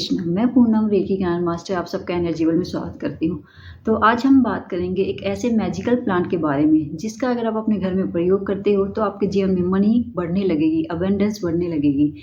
कृष्ण। मैं पूनम रेकी ज्ञान मास्टर आप सबका एनर्जी वर्ल्ड में स्वागत करती हूँ। तो आज हम बात करेंगे एक ऐसे मैजिकल प्लांट के बारे में जिसका अगर आप अपने घर में प्रयोग करते हो तो आपके जीवन में मनी बढ़ने लगेगी, अबंडेंस बढ़ने लगेगी।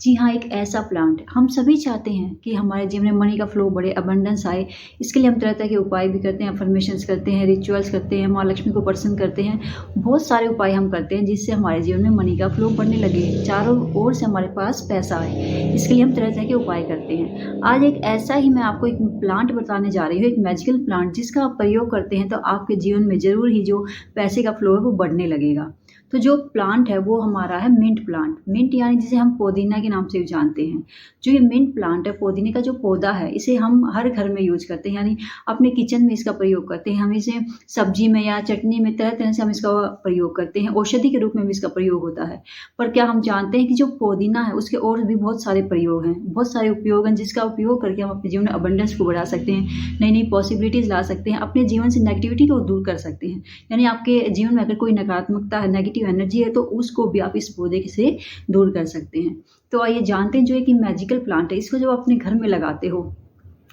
जी हाँ, एक ऐसा प्लांट हम सभी चाहते हैं कि हमारे जीवन में मनी का फ्लो बढ़े, अबंडेंस आए। इसके लिए हम तरह तरह के उपाय भी करते हैं, अफर्मेशंस करते हैं, रिचुअल्स करते हैं, माँ लक्ष्मी को प्रसन्न करते हैं। बहुत सारे उपाय हम करते हैं जिससे हमारे जीवन में मनी का फ्लो बढ़ने लगे, चारों ओर से हमारे पास पैसा आए। इसके लिए हम तरह तरह के उपाय करते हैं। आज एक ऐसा ही मैं आपको एक प्लांट बताने जा रही हूँ, एक मैजिकल प्लांट जिसका आप प्रयोग करते हैं तो आपके जीवन में ज़रूर ही जो पैसे का फ्लो है वो बढ़ने लगेगा। तो जो प्लांट है वो हमारा है मिंट प्लांट। मिंट यानी जिसे हम पुदीना के नाम से भी जानते हैं। जो ये मिंट प्लांट है, पुदीने का जो पौधा है, इसे हम हर घर में यूज करते हैं, यानी अपने किचन में इसका प्रयोग करते हैं। हम इसे सब्जी में या चटनी में तरह तरह से हम इसका प्रयोग करते हैं। औषधि के रूप में भी इसका प्रयोग होता है। पर क्या हम जानते हैं कि जो पुदीना है उसके और भी बहुत सारे प्रयोग हैं, बहुत सारे उपयोग हैं जिसका उपयोग करके हम अपने जीवन में अबंडेंस को बढ़ा सकते हैं, नई नई पॉसिबिलिटीज ला सकते हैं, अपने जीवन से नेगेटिविटी को दूर कर सकते हैं। यानी आपके जीवन में अगर कोई नकारात्मकता है, नेगेटिव एनर्जी है, तो उसको भी आप इस पौधे से दूर कर सकते हैं। तो आइए जानते हैं जो एक मैजिकल प्लांट है, इसको जब आप अपने घर में लगाते हो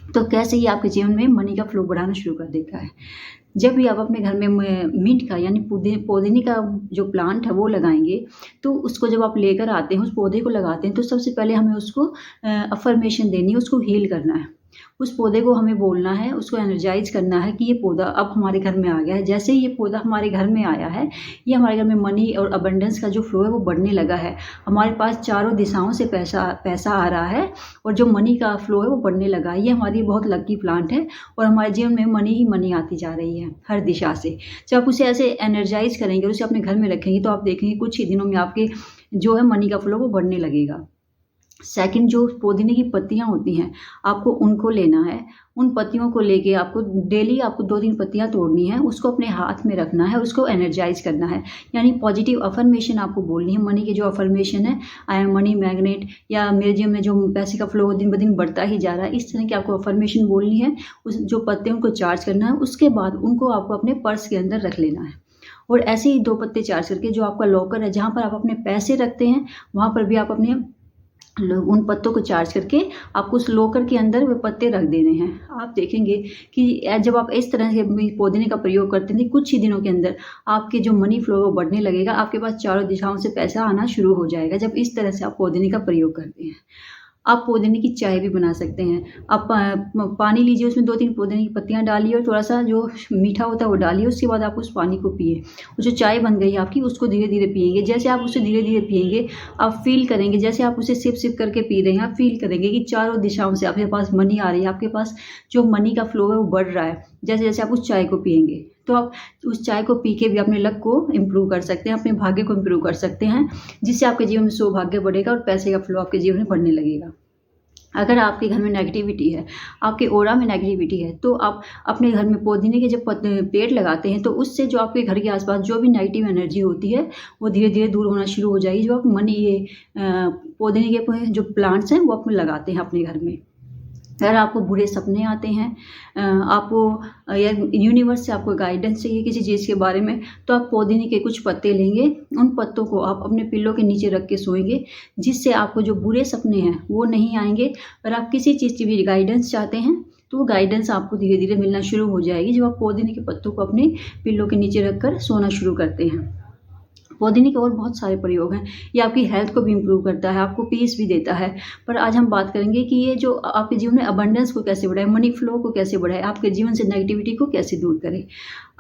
तो कैसे ये आपके जीवन में मनी का फ्लो बढ़ाना शुरू कर देता है। जब भी आप अपने घर में मिंट का यानी पुदीने का जो प्लांट है वो लगाएंगे, तो उसको जब आप लेकर आते हैं, उस पौधे को लगाते हैं, तो सबसे पहले हमें उसको अफर्मेशन देनी है, उसको हील करना है। उस पौधे को हमें बोलना है, उसको एनर्जाइज करना है कि ये पौधा अब हमारे घर में आ गया है। जैसे ही ये पौधा हमारे घर में आया है, ये हमारे घर में मनी और अबंडेंस का जो फ्लो है वो बढ़ने लगा है। हमारे पास चारों दिशाओं से पैसा आ रहा है और जो मनी का फ्लो है वो बढ़ने लगा है। ये हमारी बहुत लकी प्लांट है और हमारे जीवन में मनी ही मनी आती जा रही है हर दिशा से। जब आप उसे ऐसे एनर्जाइज करेंगे और उसे अपने घर में रखेंगे तो आप देखेंगे कुछ ही दिनों में आपके जो है मनी का फ्लो वो बढ़ने लगेगा। सेकंड, जो पुदीने की पत्तियां होती हैं, आपको उनको लेना है। उन पत्तियों को लेके आपको डेली 2-3 पत्तियां तोड़नी है, उसको अपने हाथ में रखना है और उसको एनर्जाइज करना है। यानी पॉजिटिव अफर्मेशन आपको बोलनी है। मनी की जो अफर्मेशन है, आई एम मनी मैग्नेट, या मेरे जीवन में जो पैसे का फ्लो दिन ब दिन बढ़ता ही जा रहा है, इस तरह की आपको अफर्मेशन बोलनी है। उस जो पत्ते उनको चार्ज करना है, उसके बाद उनको आपको अपने पर्स के अंदर रख लेना है। और ऐसे ही 2 पत्ते चार्ज करके जो आपका लॉकर है, जहाँ पर आप अपने पैसे रखते हैं, वहाँ पर भी आप अपने उन पत्तों को चार्ज करके आपको उस लॉकर के अंदर वे पत्ते रख देने हैं। आप देखेंगे कि जब आप इस तरह से पुदीने का प्रयोग करते हैं, कुछ ही दिनों के अंदर आपके जो मनी फ्लो वो बढ़ने लगेगा। आपके पास चारों दिशाओं से पैसा आना शुरू हो जाएगा जब इस तरह से आप पुदीने का प्रयोग करते हैं। आप पुदीने की चाय भी बना सकते हैं। आप पानी लीजिए, उसमें 2-3 पुदीने की पत्तियां डालिए और थोड़ा सा जो मीठा होता है वो डालिए। उसके बाद आप उस पानी को पिए। वो जो चाय बन गई आपकी, उसको धीरे धीरे पिएंगे। जैसे आप उसे धीरे धीरे पिएंगे, आप फील करेंगे, जैसे आप उसे सिप सिप करके पी रहे हैं, आप फील करेंगे कि चारों दिशाओं से आपके पास मनी आ रही है, आपके पास जो मनी का फ्लो है वो बढ़ रहा है। जैसे जैसे आप उस चाय को पिएंगे, तो आप उस चाय को पी के भी अपने लक को इम्प्रूव कर सकते हैं, अपने भाग्य को इम्प्रूव कर सकते हैं, जिससे आपके जीवन में सौभाग्य बढ़ेगा और पैसे का फ्लो आपके जीवन में बढ़ने लगेगा। अगर आपके घर में नेगेटिविटी है, आपके ऑरा में नेगेटिविटी है, तो आप अपने घर में पुदीने के जब पेड़ लगाते हैं तो उससे जो आपके घर के आसपास जो भी नेगेटिव एनर्जी होती है वो धीरे धीरे दूर होना शुरू हो जाएगी। जो आप मनी ये पुदीने के जो प्लांट्स हैं वो आप लगाते हैं अपने घर में। अगर आपको बुरे सपने आते हैं, आपको या यूनिवर्स से आपको गाइडेंस चाहिए किसी चीज़ के बारे में, तो आप पुदीने के कुछ पत्ते लेंगे। उन पत्तों को आप अपने पिल्लों के नीचे रख के सोएंगे, जिससे आपको जो बुरे सपने हैं वो नहीं आएंगे। और आप किसी चीज़ की भी गाइडेंस चाहते हैं तो वो गाइडेंस आपको धीरे धीरे मिलना शुरू हो जाएगी जब आप पुदीने के पत्तों को अपने पिल्लों के नीचे रखकर सोना शुरू करते हैं। पुदीने के और बहुत सारे प्रयोग हैं। ये आपकी हेल्थ को भी इम्प्रूव करता है, आपको पीस भी देता है। पर आज हम बात करेंगे कि ये जो आपके जीवन में अबंडेंस को कैसे बढ़ाए, मनी फ्लो को कैसे बढ़ाए, आपके जीवन से नेगेटिविटी को कैसे दूर करे।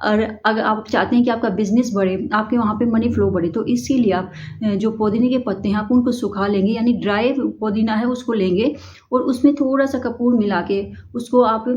और अगर आप चाहते हैं कि आपका बिजनेस बढ़े, आपके वहाँ पे मनी फ्लो बढ़े, तो इसीलिए आप जो पुदीने के पत्ते हैं आप उनको सुखा लेंगे, यानी ड्राई पुदीना है उसको लेंगे और उसमें थोड़ा सा कपूर मिला के उसको आप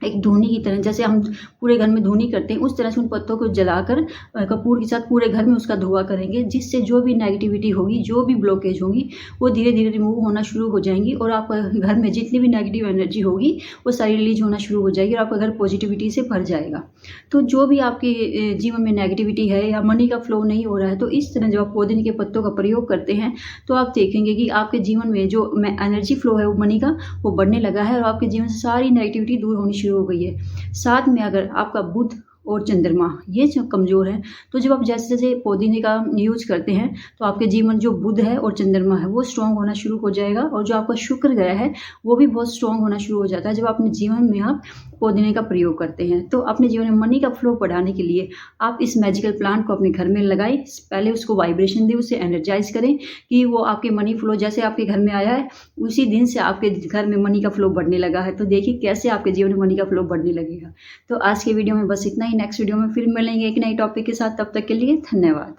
एक धूनी की तरह, जैसे हम पूरे घर में धूनी करते हैं, उस तरह से उन पत्तों को जलाकर कपूर के साथ पूरे घर में उसका धुआं करेंगे, जिससे जो भी नेगेटिविटी होगी, जो भी ब्लॉकेज होगी, वो धीरे धीरे रिमूव होना शुरू हो जाएंगी और आपका घर में जितनी भी नेगेटिव एनर्जी होगी वो सारी रिलीज होना शुरू हो जाएगी और आपका घर पॉजिटिविटी से भर जाएगा। तो जो भी आपके जीवन में नेगेटिविटी है या मनी का फ्लो नहीं हो रहा है, तो इस तरह जब आप पुदीने के पत्तों का प्रयोग करते हैं तो आप देखेंगे कि आपके जीवन में जो एनर्जी फ्लो है वो मनी का वो बढ़ने लगा है और आपके जीवन से सारी नेगेटिविटी दूर होनी शुरू हो गई है। साथ में अगर आपका बुध और चंद्रमा ये जो कमज़ोर है, तो जब आप जैसे जैसे पुदीने का यूज करते हैं तो आपके जीवन जो बुध है और चंद्रमा है वो स्ट्रॉन्ग होना शुरू हो जाएगा, और जो आपका शुक्र ग्रह है वो भी बहुत स्ट्रॉन्ग होना शुरू हो जाता है जब अपने जीवन में आप पुदीने का प्रयोग करते हैं। तो अपने जीवन में मनी का फ्लो बढ़ाने के लिए आप इस मैजिकल प्लांट को अपने घर में लगाएं। पहले उसको वाइब्रेशन दें, उसे एनर्जाइज करें कि वो आपके मनी फ्लो जैसे आपके घर में आया है उसी दिन से आपके घर में मनी का फ्लो बढ़ने लगा है। तो देखिए कैसे आपके जीवन में मनी का फ्लो बढ़ने लगेगा। तो आज के वीडियो में बस इतना ही। नेक्स्ट वीडियो में फिर मिलेंगे एक नई टॉपिक के साथ। तब तक के लिए धन्यवाद।